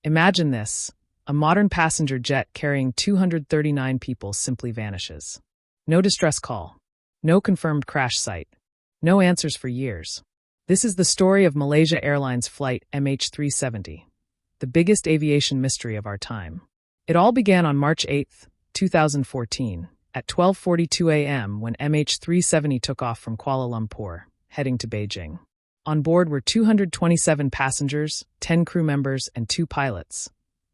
Imagine this. A modern passenger jet carrying 239 people simply vanishes. No distress call. No confirmed crash site. No answers for years. This is the story of Malaysia Airlines flight MH370, the biggest aviation mystery of our time. It all began on March 8, 2014, at 12:42 a.m. when MH370 took off from Kuala Lumpur, heading to Beijing. On board were 227 passengers, 10 crew members, and 2 pilots.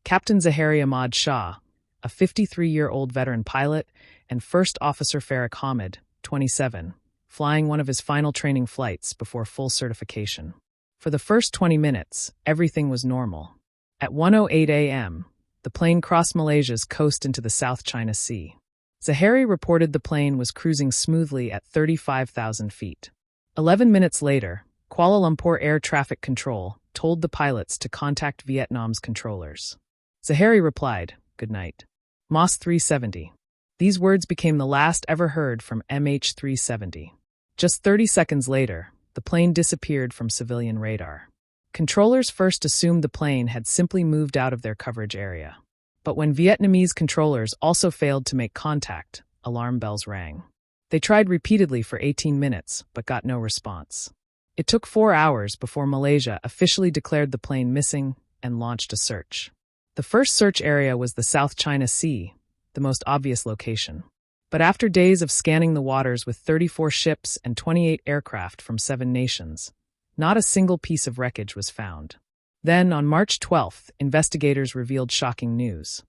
Captain Zahari Ahmad Shah, a 53-year-old veteran pilot, and First Officer Farrokh Hamid, 27, flying one of his final training flights before full certification. For the first 20 minutes, everything was normal. At 1:08 a.m., the plane crossed Malaysia's coast into the South China Sea. Zahari reported the plane was cruising smoothly at 35,000 feet. 11 minutes later, Kuala Lumpur Air Traffic Control told the pilots to contact Vietnam's controllers. Zahari replied, "Good night. MH370. These words became the last ever heard from MH370. Just 30 seconds later, the plane disappeared from civilian radar. Controllers first assumed the plane had simply moved out of their coverage area. But when Vietnamese controllers also failed to make contact, alarm bells rang. They tried repeatedly for 18 minutes, but got no response. It took 4 hours before Malaysia officially declared the plane missing and launched a search. The first search area was the South China Sea, the most obvious location. But after days of scanning the waters with 34 ships and 28 aircraft from 7 nations, not a single piece of wreckage was found. Then, on March 12th, investigators revealed shocking news.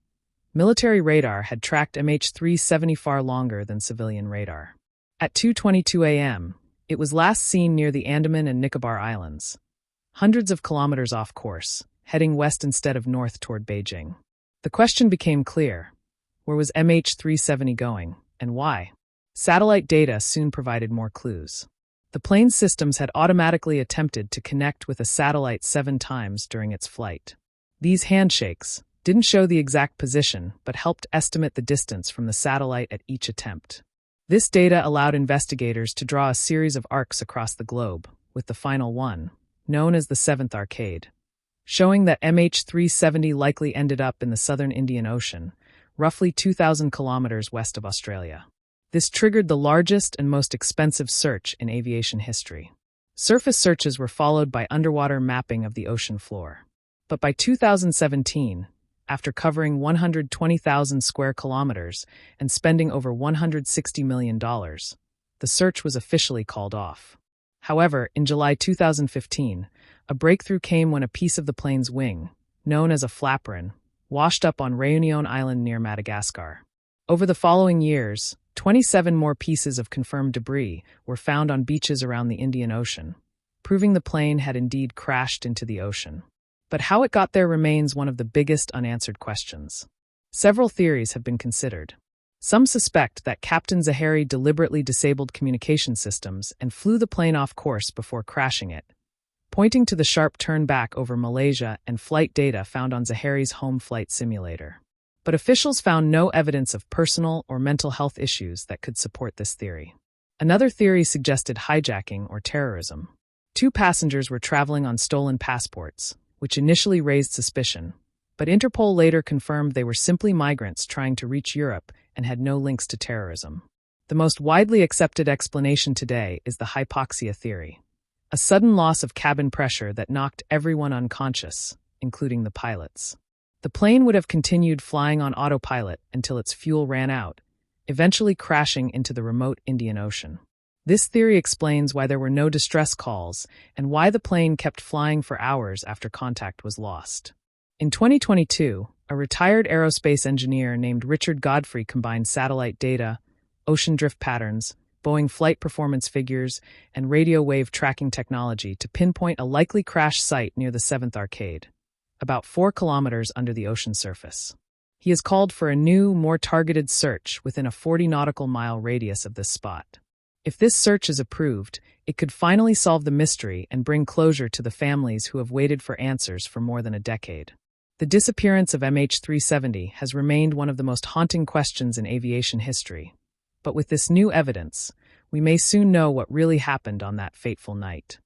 Military radar had tracked MH370 far longer than civilian radar. At 2:22 a.m., it was last seen near the Andaman and Nicobar Islands, hundreds of kilometers off course, heading west instead of north toward Beijing. The question became clear. Where was MH370 going, and why? Satellite data soon provided more clues. The plane's systems had automatically attempted to connect with a satellite 7 times during its flight. These handshakes didn't show the exact position, but helped estimate the distance from the satellite at each attempt. This data allowed investigators to draw a series of arcs across the globe, with the final one, known as the 7th Arcade, showing that MH370 likely ended up in the southern Indian Ocean, roughly 2,000 kilometers west of Australia. This triggered the largest and most expensive search in aviation history. Surface searches were followed by underwater mapping of the ocean floor. But by 2017, after covering 120,000 square kilometers and spending over $160 million, the search was officially called off. However, in July 2015, a breakthrough came when a piece of the plane's wing, known as a flaperon, washed up on Réunion Island near Madagascar. Over the following years, 27 more pieces of confirmed debris were found on beaches around the Indian Ocean, proving the plane had indeed crashed into the ocean. But how it got there remains one of the biggest unanswered questions. Several theories have been considered. Some suspect that Captain Zahari deliberately disabled communication systems and flew the plane off course before crashing it, pointing to the sharp turn back over Malaysia and flight data found on Zahari's home flight simulator. But officials found no evidence of personal or mental health issues that could support this theory. Another theory suggested hijacking or terrorism. 2 passengers were traveling on stolen passports, which initially raised suspicion, but Interpol later confirmed they were simply migrants trying to reach Europe and had no links to terrorism. The most widely accepted explanation today is the hypoxia theory, a sudden loss of cabin pressure that knocked everyone unconscious, including the pilots. The plane would have continued flying on autopilot until its fuel ran out, eventually crashing into the remote Indian Ocean. This theory explains why there were no distress calls and why the plane kept flying for hours after contact was lost. In 2022, a retired aerospace engineer named Richard Godfrey combined satellite data, ocean drift patterns, Boeing flight performance figures, and radio wave tracking technology to pinpoint a likely crash site near the 7th Arcade, about 4 kilometers under the ocean surface. He has called for a new, more targeted search within a 40 nautical mile radius of this spot. If this search is approved, it could finally solve the mystery and bring closure to the families who have waited for answers for more than a decade. The disappearance of MH370 has remained one of the most haunting questions in aviation history. But with this new evidence, we may soon know what really happened on that fateful night.